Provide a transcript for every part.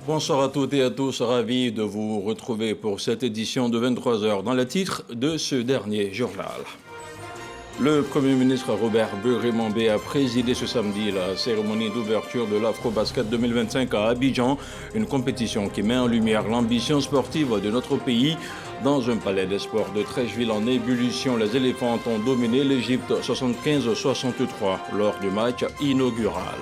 Bonsoir à toutes et à tous, ravi de vous retrouver pour cette édition de 23 h dans le titre de ce dernier journal. Le Premier ministre Robert Begré-Mambé a présidé ce samedi la cérémonie d'ouverture de l'Afro-Basket 2025 à Abidjan, une compétition qui met en lumière l'ambition sportive de notre pays. Dans un palais des sports de Treichville en ébullition, les éléphants ont dominé l'Égypte 75-63 lors du match inaugural.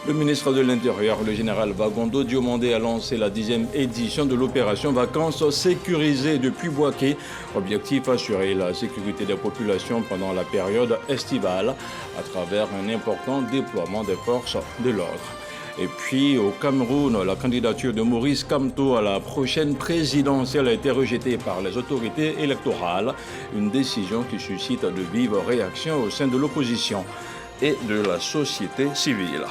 Le ministre de l'Intérieur, le général Bagondo Diomandé, a lancé la 10e édition de l'opération Vacances sécurisées depuis Boaké. Objectif, assurer la sécurité des populations pendant la période estivale à travers un important déploiement des forces de l'ordre. Et puis au Cameroun, la candidature de Maurice Kamto à la prochaine présidentielle a été rejetée par les autorités électorales. Une décision qui suscite de vives réactions au sein de l'opposition et de la société civile.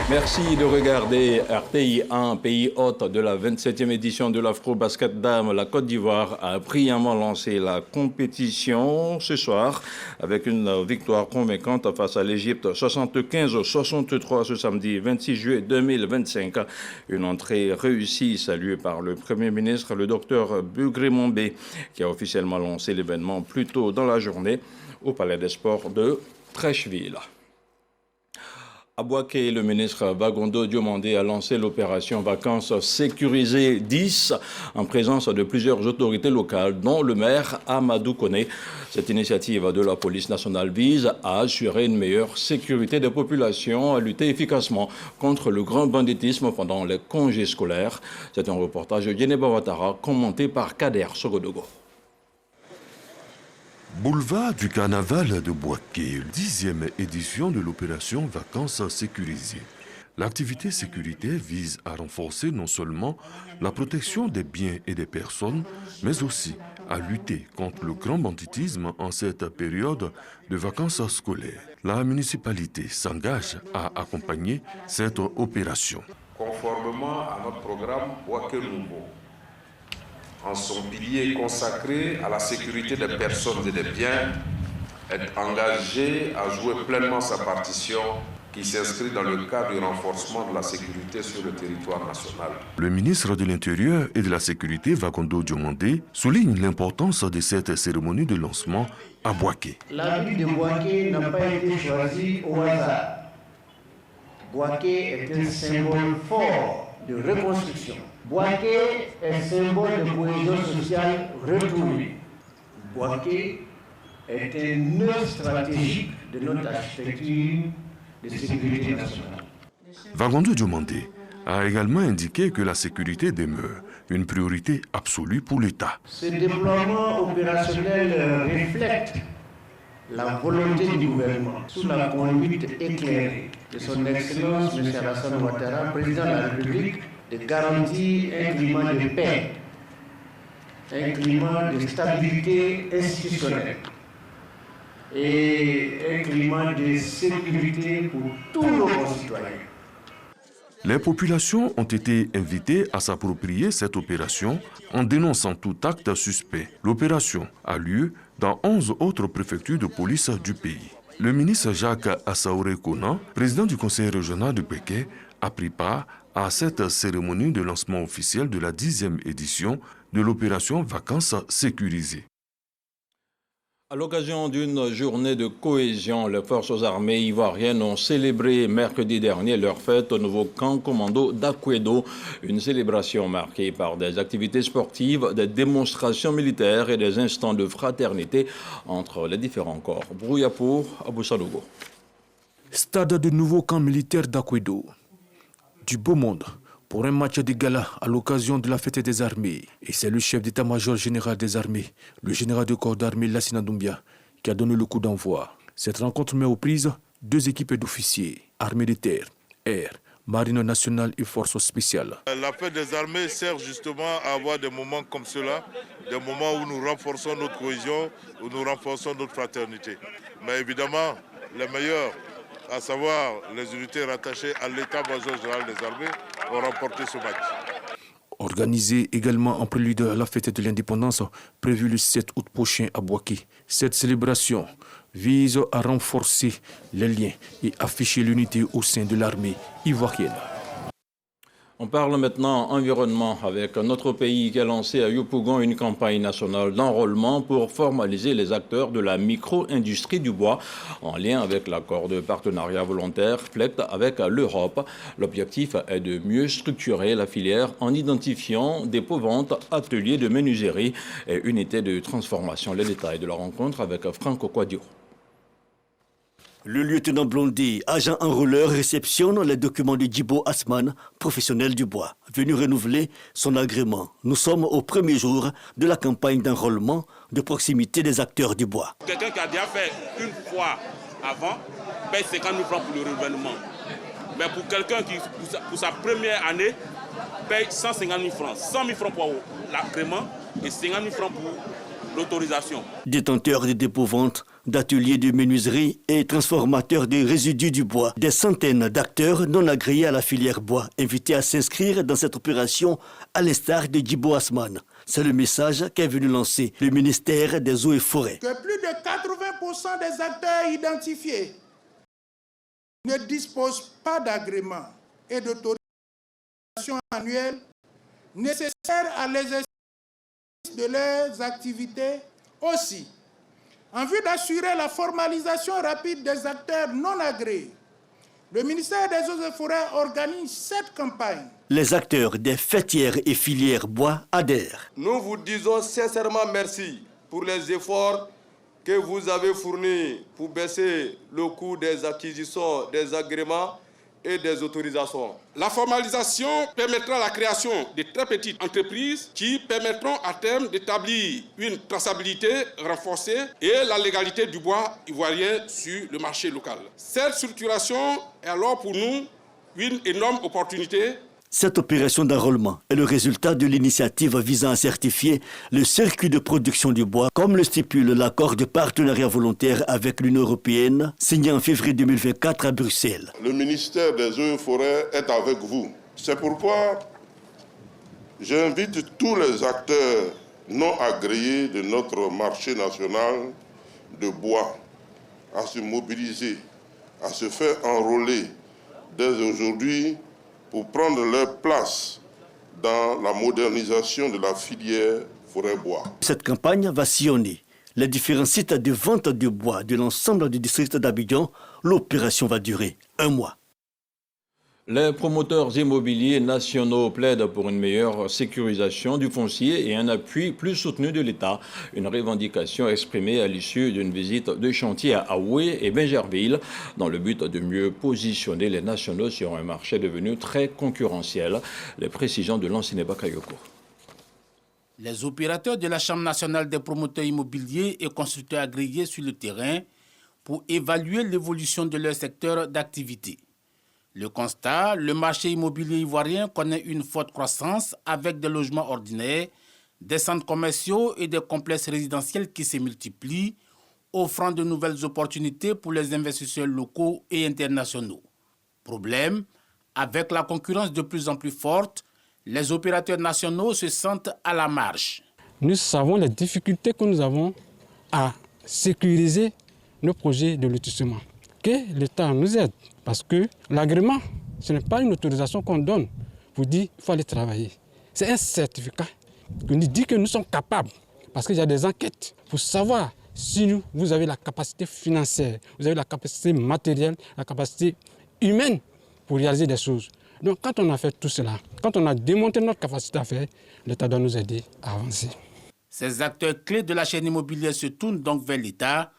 Merci de regarder RTI 1, pays hôte de la 27e édition de l'Afro-Basket Dames. La Côte d'Ivoire a brillamment lancé la compétition ce soir avec une victoire convaincante face à l'Égypte 75-63 ce samedi 26 juillet 2025. Une entrée réussie saluée par le Premier ministre, le docteur Begré-Mambé, qui a officiellement lancé l'événement plus tôt dans la journée au Palais des Sports de Treichville. À Boaké, le ministre Bagondo Diomandé a lancé l'opération Vacances sécurisées 10 en présence de plusieurs autorités locales, dont le maire Amadou Koné. Cette initiative de la police nationale vise à assurer une meilleure sécurité des populations, à lutter efficacement contre le grand banditisme pendant les congés scolaires. C'est un reportage de Yeneba Ouattara commenté par Kader Sogodogo. Boulevard du Carnaval de Boaké, 10e édition de l'opération Vacances sécurisées. L'activité sécuritaire vise à renforcer non seulement la protection des biens et des personnes, mais aussi à lutter contre le grand banditisme en cette période de vacances scolaires. La municipalité s'engage à accompagner cette opération. Conformément à notre programme Boaké Nouveau, en son pilier consacré à la sécurité des personnes et des biens, est engagé à jouer pleinement sa partition qui s'inscrit dans le cadre du renforcement de la sécurité sur le territoire national. Le ministre de l'Intérieur et de la Sécurité, Bagondo Diomandé, souligne l'importance de cette cérémonie de lancement à Boaké. La ville de Boaké n'a pas été choisie au hasard. Boaké est un symbole fort de reconstruction. Boaké est symbole de cohésion sociale retrouvée. Boaké est un nœud stratégique de notre architecture de sécurité nationale. Bagondo Diomandé a également indiqué que la sécurité demeure une priorité absolue pour l'État. Ce déploiement opérationnel reflète la volonté du gouvernement, sous la conduite éclairée de son Excellence M. Alassane Ouattara, président de la République, de garantir un climat de paix, un climat de stabilité institutionnelle et un climat de sécurité pour tous nos concitoyens. Les populations ont été invitées à s'approprier cette opération en dénonçant tout acte suspect. L'opération a lieu dans 11 autres préfectures de police du pays. Le ministre Jacques Assaouré Kona, président du conseil régional de Béké, a pris part à cette cérémonie de lancement officiel de la 10e édition de l'opération Vacances sécurisées. À l'occasion d'une journée de cohésion, les forces armées ivoiriennes ont célébré mercredi dernier leur fête au nouveau camp commando d'Akwedo. Une célébration marquée par des activités sportives, des démonstrations militaires et des instants de fraternité entre les différents corps. Brouillapour, Abou Sanogo. Stade du nouveau camp militaire d'Akwedo. Du beau monde pour un match de gala à l'occasion de la fête des armées. Et c'est le chef d'état-major général des armées, le général de corps d'armée Lassina Doumbia, qui a donné le coup d'envoi. Cette rencontre met aux prises 2 équipes d'officiers, armée de terre, air, marine nationale et forces spéciales. La fête des armées sert justement à avoir des moments comme cela, des moments où nous renforçons notre cohésion, où nous renforçons notre fraternité. Mais évidemment, les meilleurs, à savoir les unités rattachées à l'état-major général des armées, ont remporté ce match. Organisée également en prélude à la fête de l'indépendance prévue le 7 août prochain à Bouaké. Cette célébration vise à renforcer les liens et afficher l'unité au sein de l'armée ivoirienne. On parle maintenant environnement avec notre pays qui a lancé à Yopougon une campagne nationale d'enrôlement pour formaliser les acteurs de la micro-industrie du bois en lien avec l'accord de partenariat volontaire FLECT avec l'Europe. L'objectif est de mieux structurer la filière en identifiant dépôts-ventes, ateliers de menuiserie et unités de transformation. Les détails de la rencontre avec Franco Quadio. Le lieutenant Blondé, agent enrôleur, réceptionne les documents de Djibo Asman, professionnel du bois, venu renouveler son agrément. Nous sommes au premier jour de la campagne d'enrôlement de proximité des acteurs du bois. Quelqu'un qui a déjà fait une fois avant paye 50 000 francs pour le renouvellement. Mais pour quelqu'un qui, pour sa première année, paye 150 000 francs. 100 000 francs pour l'agrément et 50 000 francs pour l'autorisation. Détenteurs de dépôts-ventes, d'ateliers de menuiserie et transformateurs de résidus du bois. Des centaines d'acteurs non agréés à la filière bois, invités à s'inscrire dans cette opération à l'instar de Djibo Asman. C'est le message qu'est venu lancer le ministère des Eaux et Forêts. Que plus de 80% des acteurs identifiés ne disposent pas d'agrément et d'autorisation annuelle nécessaires à l'exercice de leurs activités aussi. En vue d'assurer la formalisation rapide des acteurs non agréés, le ministère des Eaux et Forêts organise cette campagne. Les acteurs des fêtières et filières bois adhèrent. Nous vous disons sincèrement merci pour les efforts que vous avez fournis pour baisser le coût des acquisitions, des agréments et des autorisations. La formalisation permettra la création de très petites entreprises qui permettront à terme d'établir une traçabilité renforcée et la légalité du bois ivoirien sur le marché local. Cette structuration est alors pour nous une énorme opportunité. Cette opération d'enrôlement est le résultat de l'initiative visant à certifier le circuit de production du bois, comme le stipule l'accord de partenariat volontaire avec l'Union européenne, signé en février 2024 à Bruxelles. Le ministère des Eaux et Forêts est avec vous. C'est pourquoi j'invite tous les acteurs non agréés de notre marché national de bois à se mobiliser, à se faire enrôler dès aujourd'hui pour prendre leur place dans la modernisation de la filière forêt-bois. Cette campagne va sillonner les différents sites de vente de bois de l'ensemble du district d'Abidjan. L'opération va durer 1 mois. Les promoteurs immobiliers nationaux plaident pour une meilleure sécurisation du foncier et un appui plus soutenu de l'État. Une revendication exprimée à l'issue d'une visite de chantier à Aoué et Bingerville dans le but de mieux positionner les nationaux sur un marché devenu très concurrentiel. Les précisions de l'ancien Bakayoko. Les opérateurs de la Chambre nationale des promoteurs immobiliers et constructeurs agréés sur le terrain pour évaluer l'évolution de leur secteur d'activité. Le constat, le marché immobilier ivoirien connaît une forte croissance avec des logements ordinaires, des centres commerciaux et des complexes résidentiels qui se multiplient, offrant de nouvelles opportunités pour les investisseurs locaux et internationaux. Problème, avec la concurrence de plus en plus forte, les opérateurs nationaux se sentent à la marge. Nous savons les difficultés que nous avons à sécuriser nos projets de lotissement. Que l'État nous aide, parce que l'agrément, ce n'est pas une autorisation qu'on donne pour dire qu'il faut aller travailler. C'est un certificat qui nous dit que nous sommes capables, parce qu'il y a des enquêtes pour savoir si vous avez la capacité financière, vous avez la capacité matérielle, la capacité humaine pour réaliser des choses. Donc quand on a fait tout cela, quand on a démontré notre capacité à faire, l'État doit nous aider à avancer. Ces acteurs clés de la chaîne immobilière se tournent donc vers l'État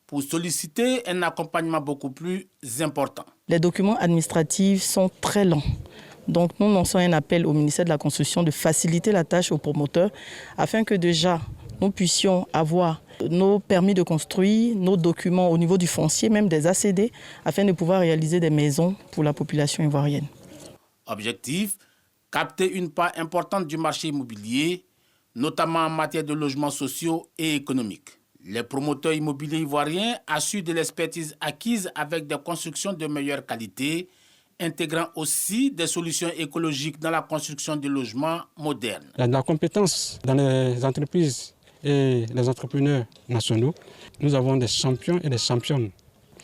pour solliciter un accompagnement beaucoup plus important. Les documents administratifs sont très lents. Donc nous lançons un appel au ministère de la Construction de faciliter la tâche aux promoteurs afin que déjà nous puissions avoir nos permis de construire, nos documents au niveau du foncier, même des ACD, afin de pouvoir réaliser des maisons pour la population ivoirienne. Objectif, capter une part importante du marché immobilier, notamment en matière de logements sociaux et économiques. Les promoteurs immobiliers ivoiriens assurent de l'expertise acquise avec des constructions de meilleure qualité, intégrant aussi des solutions écologiques dans la construction de logements modernes. Il y a de la compétence dans les entreprises et les entrepreneurs nationaux. Nous avons des champions et des championnes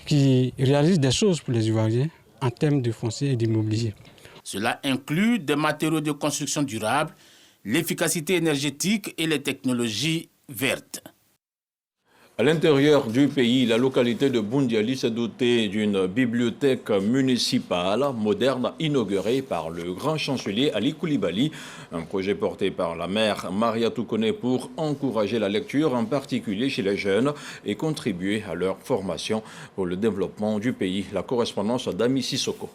qui réalisent des choses pour les Ivoiriens en termes de foncier et d'immobilier. Cela inclut des matériaux de construction durables, l'efficacité énergétique et les technologies vertes. À l'intérieur du pays, la localité de Boundiali s'est dotée d'une bibliothèque municipale moderne inaugurée par le grand chancelier Ali Koulibaly. Un projet porté par la maire Maria Toukone pour encourager la lecture, en particulier chez les jeunes, et contribuer à leur formation pour le développement du pays. La correspondance d'Ami Sissoko.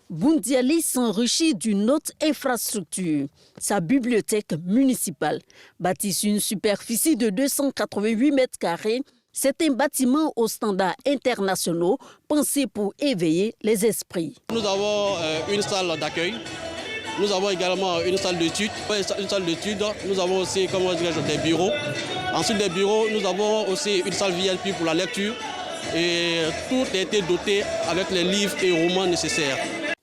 Boundiali s'enrichit d'une autre infrastructure, sa bibliothèque municipale. Bâtie sur une superficie de 288 mètres carrés, c'est un bâtiment aux standards internationaux pensé pour éveiller les esprits. Nous avons une salle d'accueil, nous avons également une salle d'études. Nous avons aussi, des bureaux. Ensuite des bureaux, nous avons aussi une salle VIP pour la lecture. Et tout a été doté avec les livres et romans nécessaires.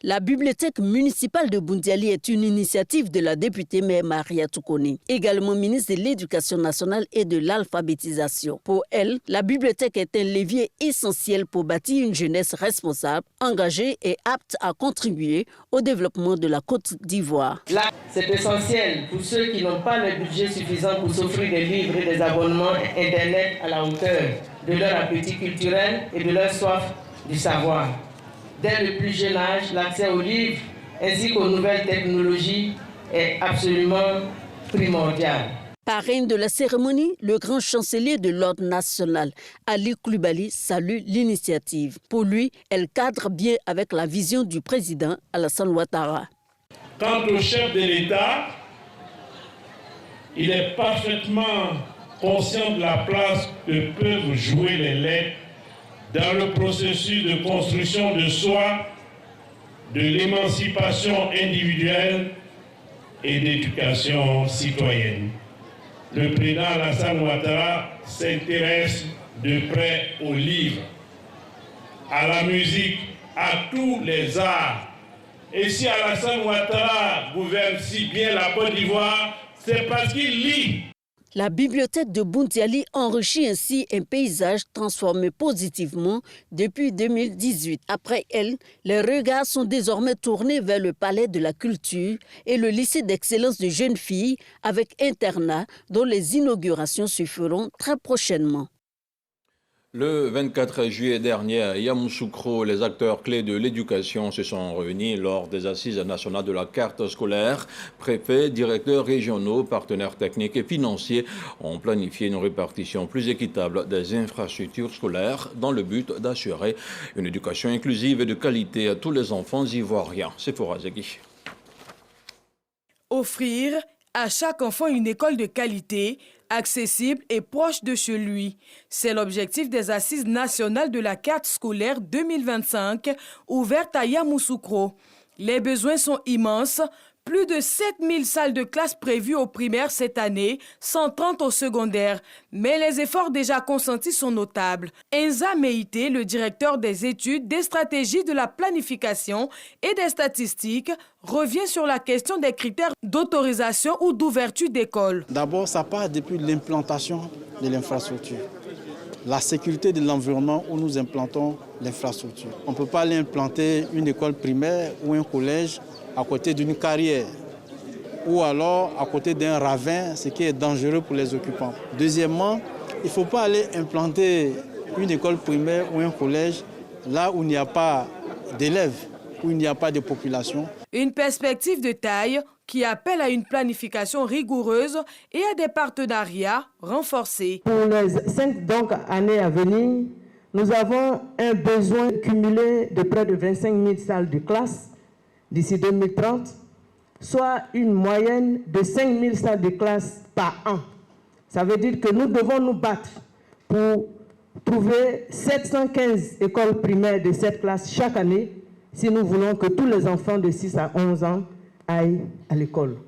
La bibliothèque municipale de Boundiali est une initiative de la députée maire Maria Toukone, également ministre de l'Éducation nationale et de l'alphabétisation. Pour elle, la bibliothèque est un levier essentiel pour bâtir une jeunesse responsable, engagée et apte à contribuer au développement de la Côte d'Ivoire. Là, c'est essentiel pour ceux qui n'ont pas le budget suffisant pour s'offrir des livres et des abonnements Internet à la hauteur de leur appétit culturel et de leur soif du savoir. Dès le plus jeune âge, l'accès aux livres ainsi qu'aux nouvelles technologies est absolument primordial. Parrain de la cérémonie, le grand chancelier de l'Ordre national, Ali Koulibaly, salue l'initiative. Pour lui, elle cadre bien avec la vision du président Alassane Ouattara. Quant au chef de l'État, il est parfaitement conscient de la place que peuvent jouer les lettres dans le processus de construction de soi, de l'émancipation individuelle et d'éducation citoyenne. Le président Alassane Ouattara s'intéresse de près aux livres, à la musique, à tous les arts. Et si Alassane Ouattara gouverne si bien la Côte d'Ivoire, c'est parce qu'il lit. La bibliothèque de Boundiali enrichit ainsi un paysage transformé positivement depuis 2018. Après elle, les regards sont désormais tournés vers le palais de la culture et le lycée d'excellence de jeunes filles avec internat dont les inaugurations se feront très prochainement. Le 24 juillet dernier, à Yamoussoukro, les acteurs clés de l'éducation se sont réunis lors des assises nationales de la carte scolaire. Préfets, directeurs régionaux, partenaires techniques et financiers ont planifié une répartition plus équitable des infrastructures scolaires dans le but d'assurer une éducation inclusive et de qualité à tous les enfants ivoiriens. C'est Forazegui. Offrir à chaque enfant une école de qualité, accessible et proche de chez lui. C'est l'objectif des Assises nationales de la carte scolaire 2025, ouverte à Yamoussoukro. Les besoins sont immenses. Plus de 7000 salles de classe prévues au primaire cette année, 130 au secondaire. Mais les efforts déjà consentis sont notables. Enza Meïté, le directeur des études, des stratégies de la planification et des statistiques, revient sur la question des critères d'autorisation ou d'ouverture d'école. D'abord, ça part depuis l'implantation de l'infrastructure. La sécurité de l'environnement où nous implantons l'infrastructure. On ne peut pas aller implanter une école primaire ou un collège à côté d'une carrière ou alors à côté d'un ravin, ce qui est dangereux pour les occupants. Deuxièmement, il ne faut pas aller implanter une école primaire ou un collège là où il n'y a pas d'élèves, où il n'y a pas de population. Une perspective de taille qui appelle à une planification rigoureuse et à des partenariats renforcés. Pour les 5 années à venir, nous avons un besoin cumulé de près de 25 000 salles de classe d'ici 2030, soit une moyenne de 5 000 salles de classe par an. Ça veut dire que nous devons nous battre pour trouver 715 écoles primaires de cette classe chaque année si nous voulons que tous les enfants de 6 à 11 ans aillent à l'école.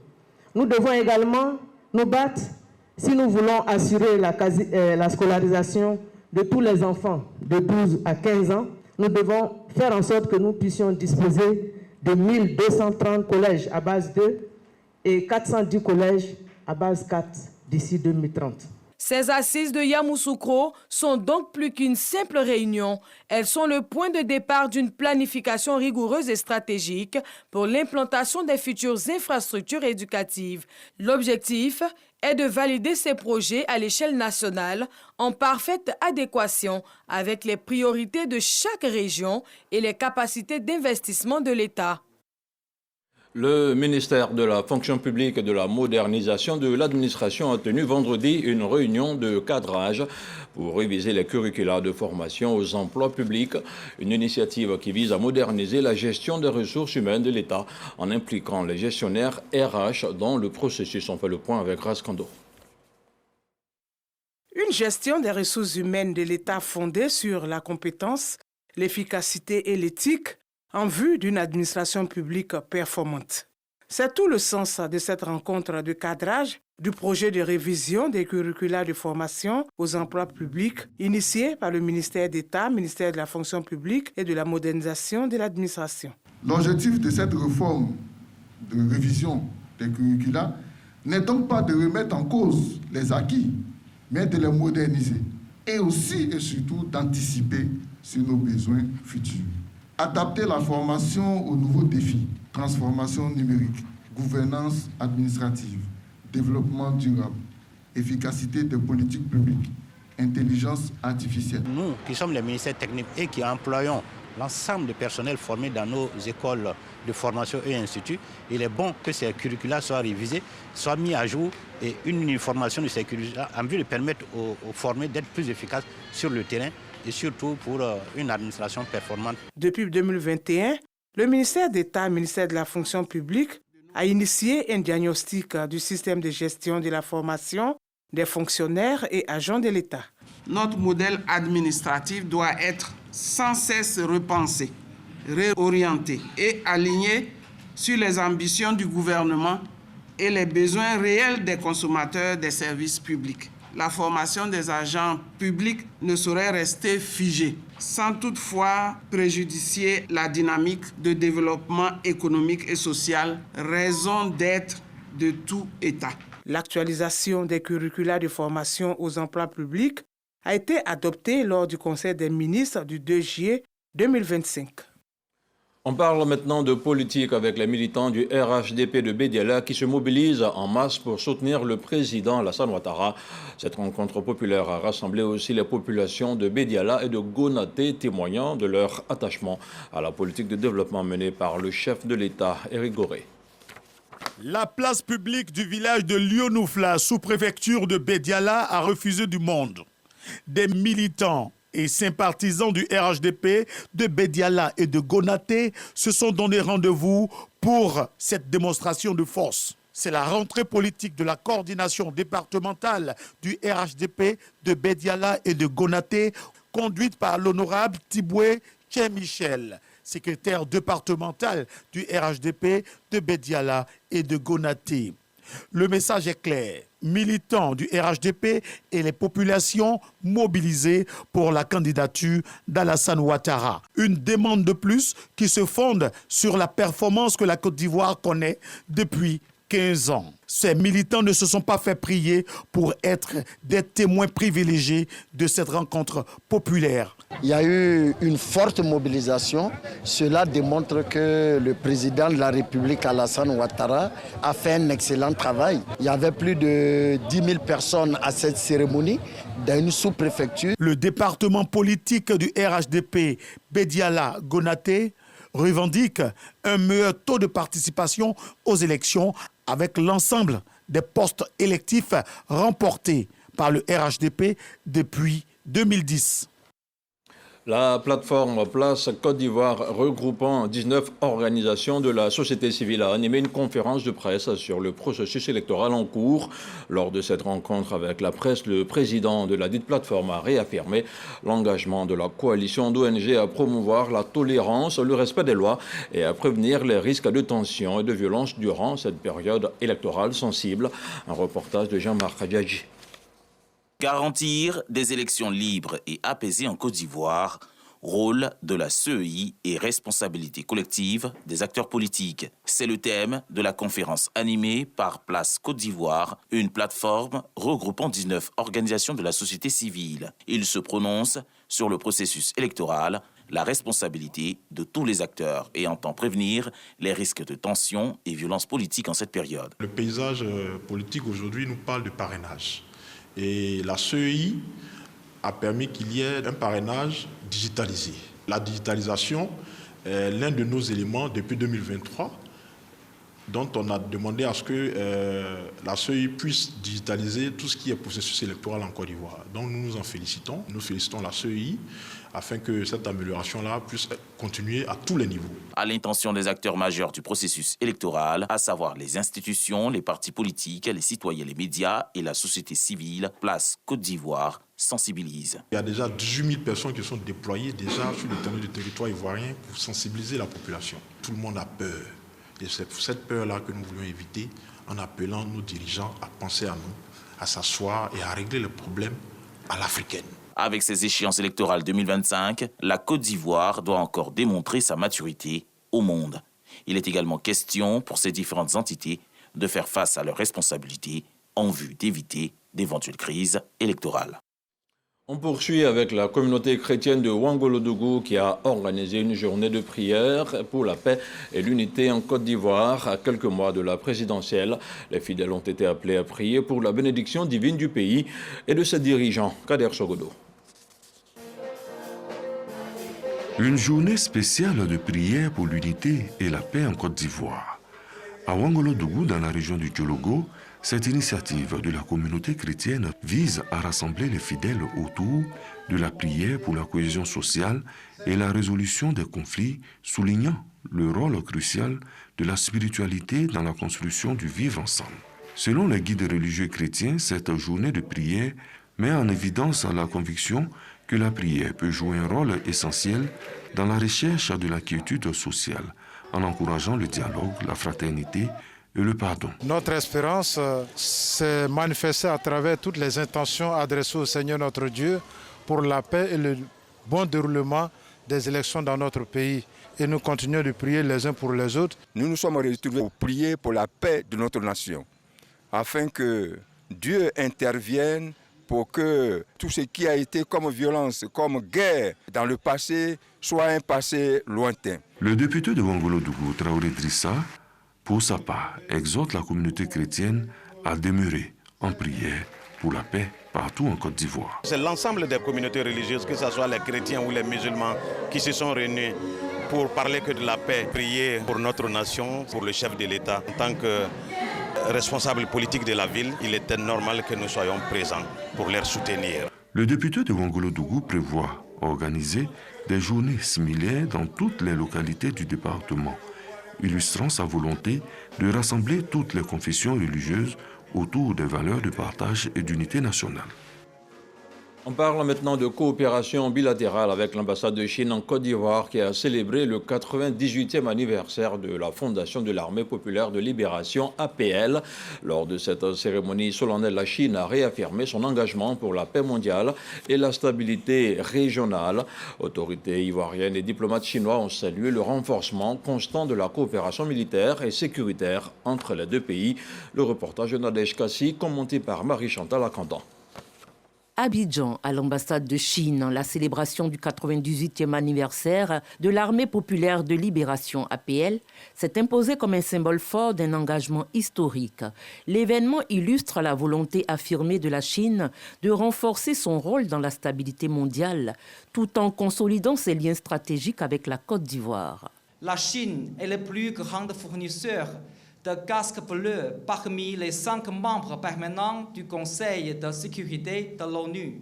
Nous devons également nous battre si nous voulons assurer la scolarisation de tous les enfants de 12 à 15 ans. Nous devons faire en sorte que nous puissions disposer de 1230 collèges à base 2 et 410 collèges à base 4 d'ici 2030. Ces assises de Yamoussoukro sont donc plus qu'une simple réunion. Elles sont le point de départ d'une planification rigoureuse et stratégique pour l'implantation des futures infrastructures éducatives. L'objectif est de valider ces projets à l'échelle nationale en parfaite adéquation avec les priorités de chaque région et les capacités d'investissement de l'État. Le ministère de la Fonction publique et de la modernisation de l'administration a tenu vendredi une réunion de cadrage pour réviser les curricula de formation aux emplois publics, une initiative qui vise à moderniser la gestion des ressources humaines de l'État en impliquant les gestionnaires RH dans le processus. On fait le point avec Raskando. Une gestion des ressources humaines de l'État fondée sur la compétence, l'efficacité et l'éthique en vue d'une administration publique performante. C'est tout le sens de cette rencontre de cadrage du projet de révision des curricula de formation aux emplois publics initié par le ministère d'État, ministère de la Fonction publique et de la modernisation de l'administration. L'objectif de cette réforme de révision des curricula n'est donc pas de remettre en cause les acquis, mais de les moderniser et aussi et surtout d'anticiper sur nos besoins futurs. Adapter la formation aux nouveaux défis, transformation numérique, gouvernance administrative, développement durable, efficacité des politiques publiques, intelligence artificielle. Nous, qui sommes les ministères techniques et qui employons l'ensemble des personnels formés dans nos écoles de formation et instituts, il est bon que ces curricula soient révisés, soient mis à jour et une uniformation de ces curricula en vue de permettre aux formés d'être plus efficaces sur le terrain et surtout pour une administration performante. Depuis 2021, le ministère d'État, ministère de la Fonction publique, a initié un diagnostic du système de gestion de la formation des fonctionnaires et agents de l'État. Notre modèle administratif doit être sans cesse repensé, réorienté et aligné sur les ambitions du gouvernement et les besoins réels des consommateurs des services publics. La formation des agents publics ne saurait rester figée, sans toutefois préjudicier la dynamique de développement économique et social, raison d'être de tout État. L'actualisation des curricula de formation aux emplois publics a été adoptée lors du Conseil des ministres du 2 juillet 2025. On parle maintenant de politique avec les militants du RHDP de Bédiala qui se mobilisent en masse pour soutenir le président Alassane Ouattara. Cette rencontre populaire a rassemblé aussi les populations de Bédiala et de Gonaté, témoignant de leur attachement à la politique de développement menée par le chef de l'État, Éric Gorée. La place publique du village de Lyonoufla, sous-préfecture de Bédiala, a refusé du monde. Des militants et sympathisants du RHDP de Bédiala et de Gonaté se sont donné rendez-vous pour cette démonstration de force. C'est la rentrée politique de la coordination départementale du RHDP de Bédiala et de Gonaté, conduite par l'honorable Tiboué Tché-Michel, secrétaire départemental du RHDP de Bédiala et de Gonaté. Le message est clair. Militants du RHDP et les populations mobilisées pour la candidature d'Alassane Ouattara. Une demande de plus qui se fonde sur la performance que la Côte d'Ivoire connaît depuis 15 ans. Ces militants ne se sont pas fait prier pour être des témoins privilégiés de cette rencontre populaire. Il y a eu une forte mobilisation. Cela démontre que le président de la République, Alassane Ouattara, a fait un excellent travail. Il y avait plus de 10 000 personnes à cette cérémonie dans une sous-préfecture. Le département politique du RHDP, Bédiala Gonaté, revendique un meilleur taux de participation aux élections avec l'ensemble des postes électifs remportés par le RHDP depuis 2010. La plateforme Place Côte d'Ivoire, regroupant 19 organisations de la société civile, a animé une conférence de presse sur le processus électoral en cours. Lors de cette rencontre avec la presse, le président de la dite plateforme a réaffirmé l'engagement de la coalition d'ONG à promouvoir la tolérance, le respect des lois et à prévenir les risques de tension et de violence durant cette période électorale sensible. Un reportage de Jean-Marc Adjadji. Garantir des élections libres et apaisées en Côte d'Ivoire, Rôle de la CEI et responsabilité collective des acteurs politiques. C'est le thème de la conférence animée par Place Côte d'Ivoire, une plateforme regroupant 19 organisations de la société civile. Il se prononce sur le processus électoral, la responsabilité de tous les acteurs et entend prévenir les risques de tensions et violences politiques en cette période. Le paysage politique aujourd'hui nous parle de parrainage. Et la CEI a permis qu'il y ait un parrainage digitalisé. La digitalisation est l'un de nos éléments depuis 2023, dont on a demandé à ce que la CEI puisse digitaliser tout ce qui est processus électoral en Côte d'Ivoire. Donc nous nous en félicitons. Nous félicitons la CEI afin que cette amélioration-là puisse continuer à tous les niveaux. À l'intention des acteurs majeurs du processus électoral, à savoir les institutions, les partis politiques, les citoyens, les médias et la société civile, Place Côte d'Ivoire sensibilise. Il y a déjà 18 000 personnes qui sont déployées déjà sur le terrain du territoire ivoirien pour sensibiliser la population. Tout le monde a peur. Et c'est pour cette peur-là que nous voulons éviter en appelant nos dirigeants à penser à nous, à s'asseoir et à régler le problème à l'africaine. Avec ces échéances électorales 2025, la Côte d'Ivoire doit encore démontrer sa maturité au monde. Il est également question pour ces différentes entités de faire face à leurs responsabilités en vue d'éviter d'éventuelles crises électorales. On poursuit avec la communauté chrétienne de Ouangolodougou qui a organisé une journée de prière pour la paix et l'unité en Côte d'Ivoire à quelques mois de la présidentielle. Les fidèles ont été appelés à prier pour la bénédiction divine du pays et de ses dirigeants. Kader Sogodo. Une journée spéciale de prière pour l'unité et la paix en Côte d'Ivoire. À Ouangolodougou, dans la région du Djologo, cette initiative de la communauté chrétienne vise à rassembler les fidèles autour de la prière pour la cohésion sociale et la résolution des conflits, soulignant le rôle crucial de la spiritualité dans la construction du vivre ensemble. Selon les guides religieux chrétiens, cette journée de prière met en évidence la conviction que la prière peut jouer un rôle essentiel dans la recherche de la quiétude sociale, en encourageant le dialogue, la fraternité et le pardon. Notre espérance s'est manifestée à travers toutes les intentions adressées au Seigneur notre Dieu pour la paix et le bon déroulement des élections dans notre pays. Et nous continuons de prier les uns pour les autres. Nous nous sommes retrouvés pour prier pour la paix de notre nation, afin que Dieu intervienne pour que tout ce qui a été comme violence, comme guerre dans le passé, soit un passé lointain. Le député de Ouangolodougou, Traoré Drissa, pour sa part, exhorte la communauté chrétienne à demeurer en prière pour la paix partout en Côte d'Ivoire. C'est l'ensemble des communautés religieuses, que ce soit les chrétiens ou les musulmans, qui se sont réunis pour parler que de la paix, prier pour notre nation, pour le chef de l'État. En tant que responsable politique de la ville, il était normal que nous soyons présents pour les soutenir. Le député de Ouangolodougou prévoit organiser des journées similaires dans toutes les localités du département, illustrant sa volonté de rassembler toutes les confessions religieuses autour des valeurs de partage et d'unité nationale. On parle maintenant de coopération bilatérale avec l'ambassade de Chine en Côte d'Ivoire qui a célébré le 98e anniversaire de la fondation de l'Armée populaire de libération APL. Lors de cette cérémonie solennelle, la Chine a réaffirmé son engagement pour la paix mondiale et la stabilité régionale. Autorités ivoiriennes et diplomates chinois ont salué le renforcement constant de la coopération militaire et sécuritaire entre les deux pays. Le reportage de Nadège Kassi, commenté par Marie-Chantal Akandan. Abidjan, à l'ambassade de Chine, la célébration du 98e anniversaire de l'Armée populaire de libération APL s'est imposée comme un symbole fort d'un engagement historique. L'événement illustre la volonté affirmée de la Chine de renforcer son rôle dans la stabilité mondiale, tout en consolidant ses liens stratégiques avec la Côte d'Ivoire. La Chine est le plus grand fournisseur de casques bleus parmi les 5 membres permanents du Conseil de sécurité de l'ONU.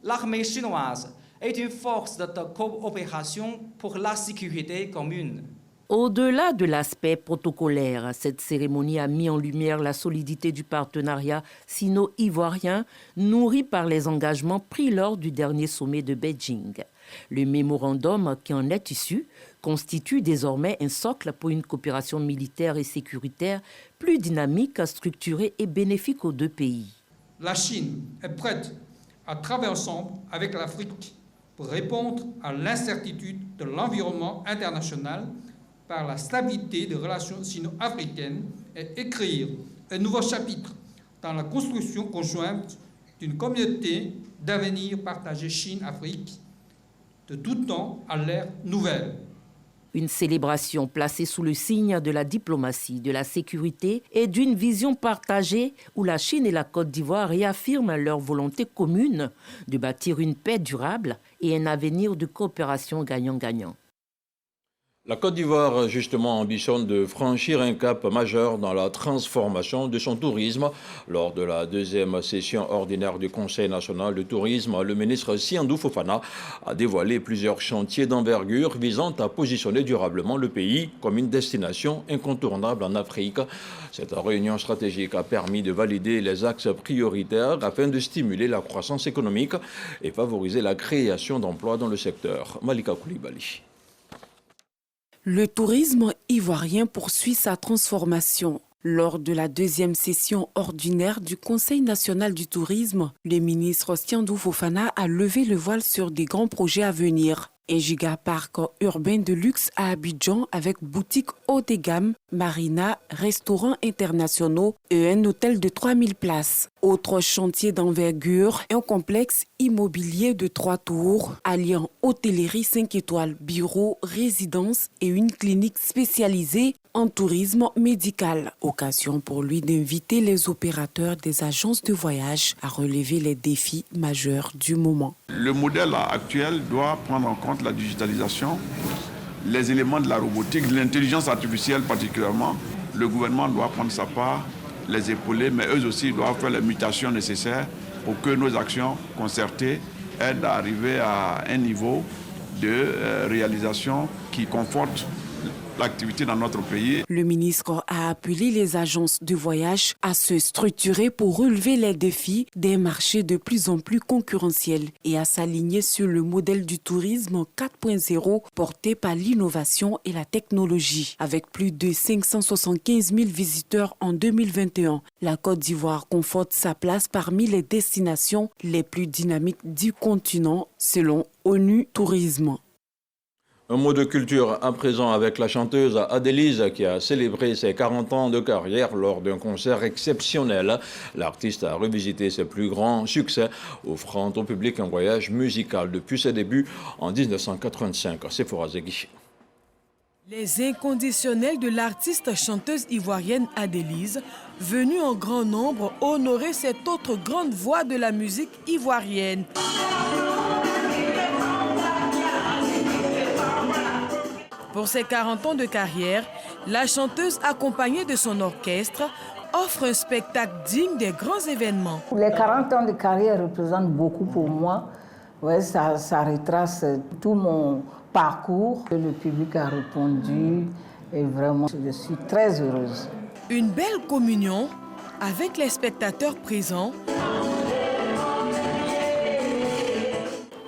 L'armée chinoise est une force de coopération pour la sécurité commune. Au-delà de l'aspect protocolaire, cette cérémonie a mis en lumière la solidité du partenariat sino-ivoirien nourri par les engagements pris lors du dernier sommet de Beijing. Le mémorandum qui en est issu constitue désormais un socle pour une coopération militaire et sécuritaire plus dynamique, structurée et bénéfique aux deux pays. La Chine est prête à travailler ensemble avec l'Afrique pour répondre à l'incertitude de l'environnement international par la stabilité des relations sino-africaines et écrire un nouveau chapitre dans la construction conjointe d'une communauté d'avenir partagée Chine-Afrique de tout temps à l'ère nouvelle. Une célébration placée sous le signe de la diplomatie, de la sécurité et d'une vision partagée où la Chine et la Côte d'Ivoire réaffirment leur volonté commune de bâtir une paix durable et un avenir de coopération gagnant-gagnant. La Côte d'Ivoire, justement, ambitionne de franchir un cap majeur dans la transformation de son tourisme. Lors de la deuxième session ordinaire du Conseil national du tourisme, le ministre Siandou Fofana a dévoilé plusieurs chantiers d'envergure visant à positionner durablement le pays comme une destination incontournable en Afrique. Cette réunion stratégique a permis de valider les axes prioritaires afin de stimuler la croissance économique et favoriser la création d'emplois dans le secteur. Malika Koulibaly. Le tourisme ivoirien poursuit sa transformation. Lors de la deuxième session ordinaire du Conseil national du tourisme, le ministre Siandou Fofana a levé le voile sur des grands projets à venir. Un gigaparc urbain de luxe à Abidjan avec boutique haut de gamme, marina, restaurants internationaux et un hôtel de 3000 places. Autre chantier d'envergure, un complexe immobilier de 3 tours, alliant hôtellerie 5 étoiles, bureaux, résidences et une clinique spécialisée en tourisme médical. Occasion pour lui d'inviter les opérateurs des agences de voyage à relever les défis majeurs du moment. Le modèle actuel doit prendre en compte la digitalisation, les éléments de la robotique, de l'intelligence artificielle particulièrement. Le gouvernement doit prendre sa part, les épauler, mais eux aussi doivent faire les mutations nécessaires pour que nos actions concertées aident à arriver à un niveau de réalisation qui conforte l'activité dans notre pays. Le ministre a appelé les agences de voyage à se structurer pour relever les défis d'un marché de plus en plus concurrentiel et à s'aligner sur le modèle du tourisme 4.0 porté par l'innovation et la technologie. Avec plus de 575 000 visiteurs en 2021, la Côte d'Ivoire conforte sa place parmi les destinations les plus dynamiques du continent selon ONU Tourisme. Un mot de culture à présent avec la chanteuse Adélise qui a célébré ses 40 ans de carrière lors d'un concert exceptionnel. L'artiste a revisité ses plus grands succès, offrant au public un voyage musical depuis ses débuts en 1985. Sephora Zegui. Les inconditionnels de l'artiste chanteuse ivoirienne Adélise, venue en grand nombre honorer cette autre grande voix de la musique ivoirienne. Pour ses 40 ans de carrière, la chanteuse, accompagnée de son orchestre, offre un spectacle digne des grands événements. Les 40 ans de carrière représentent beaucoup pour moi. Ouais, ça retrace tout mon parcours. Le public a répondu et vraiment, je suis très heureuse. Une belle communion avec les spectateurs présents.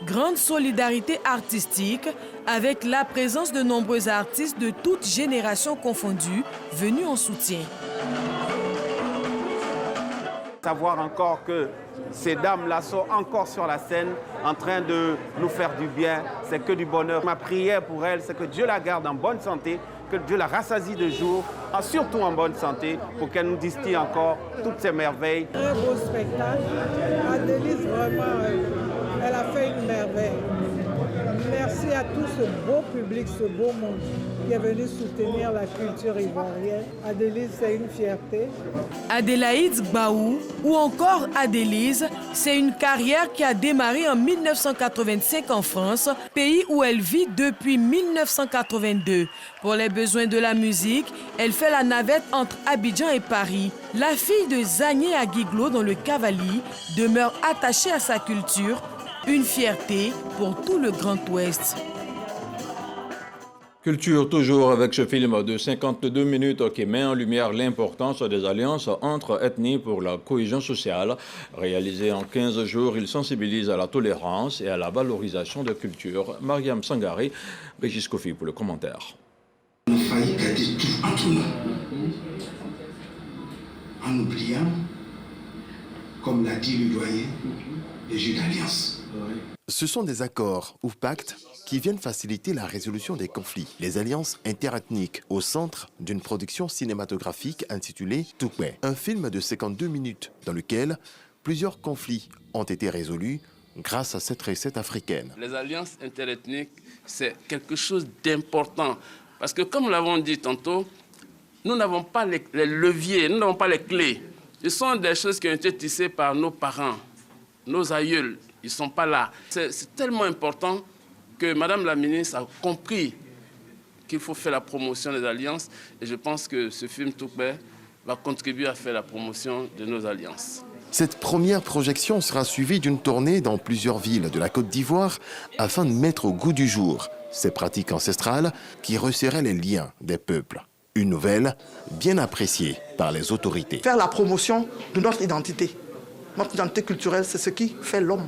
Grande solidarité artistique avec la présence de nombreux artistes de toutes générations confondues venus en soutien. Savoir encore que ces dames-là sont encore sur la scène en train de nous faire du bien, c'est que du bonheur. Ma prière pour elles, c'est que Dieu la garde en bonne santé, que Dieu la rassasie de jour, surtout en bonne santé, pour qu'elle nous distille encore toutes ces merveilles. Très beau spectacle. Adélise, vraiment, elle a fait une merveille. Merci à tout ce beau public, ce beau monde qui est venu soutenir la culture ivoirienne. Adélise, c'est une fierté. Adélaïde Baou ou encore Adélise, c'est une carrière qui a démarré en 1985 en France, pays où elle vit depuis 1982. Pour les besoins de la musique, elle fait la navette entre Abidjan et Paris. La fille de Zagné Aguiglo dans le Cavali demeure attachée à sa culture. Une fierté pour tout le Grand Ouest. Culture toujours avec ce film de 52 minutes qui met en lumière l'importance des alliances entre ethnies pour la cohésion sociale. Réalisé en 15 jours, il sensibilise à la tolérance et à la valorisation de culture. Mariam Sangaré, Régis Kofi pour le commentaire. On a failli garder tout entre nous, en oubliant, comme l'a dit le doyen, les jeux d'alliance. Ce sont des accords ou pactes qui viennent faciliter la résolution des conflits. Les alliances interethniques au centre d'une production cinématographique intitulée Tukwe, un film de 52 minutes dans lequel plusieurs conflits ont été résolus grâce à cette recette africaine. Les alliances interethniques, c'est quelque chose d'important parce que comme nous l'avons dit tantôt, nous n'avons pas les leviers, nous n'avons pas les clés. Ce sont des choses qui ont été tissées par nos parents, nos aïeuls. Ils ne sont pas là. C'est tellement important que Madame la ministre a compris qu'il faut faire la promotion des alliances. Et je pense que ce film Tukwe va contribuer à faire la promotion de nos alliances. Cette première projection sera suivie d'une tournée dans plusieurs villes de la Côte d'Ivoire afin de mettre au goût du jour ces pratiques ancestrales qui resserraient les liens des peuples. Une nouvelle bien appréciée par les autorités. Faire la promotion de notre identité. Notre identité culturelle, c'est ce qui fait l'homme.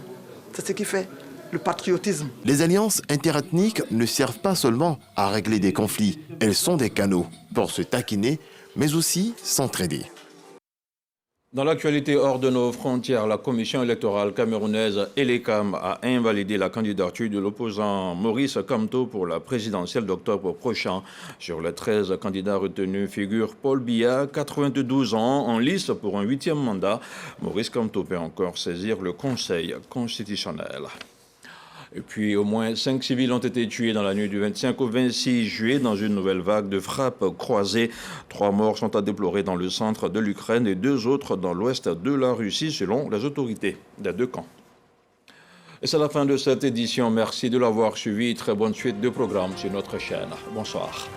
C'est ce qui fait le patriotisme. Les alliances interethniques ne servent pas seulement à régler des conflits. Elles sont des canaux pour se taquiner, mais aussi s'entraider. Dans l'actualité hors de nos frontières, la commission électorale camerounaise ELECAM a invalidé la candidature de l'opposant Maurice Kamto pour la présidentielle d'octobre prochain. Sur les 13 candidats retenus figure Paul Biya, 92 ans, en lice pour un 8e mandat. Maurice Kamto peut encore saisir le Conseil constitutionnel. Et puis, au moins 5 civils ont été tués dans la nuit du 25 au 26 juillet dans une nouvelle vague de frappes croisées. 3 morts sont à déplorer dans le centre de l'Ukraine et 2 autres dans l'ouest de la Russie, selon les autorités des 2 camps. Et c'est la fin de cette édition. Merci de l'avoir suivi. Très bonne suite de programmes sur notre chaîne. Bonsoir.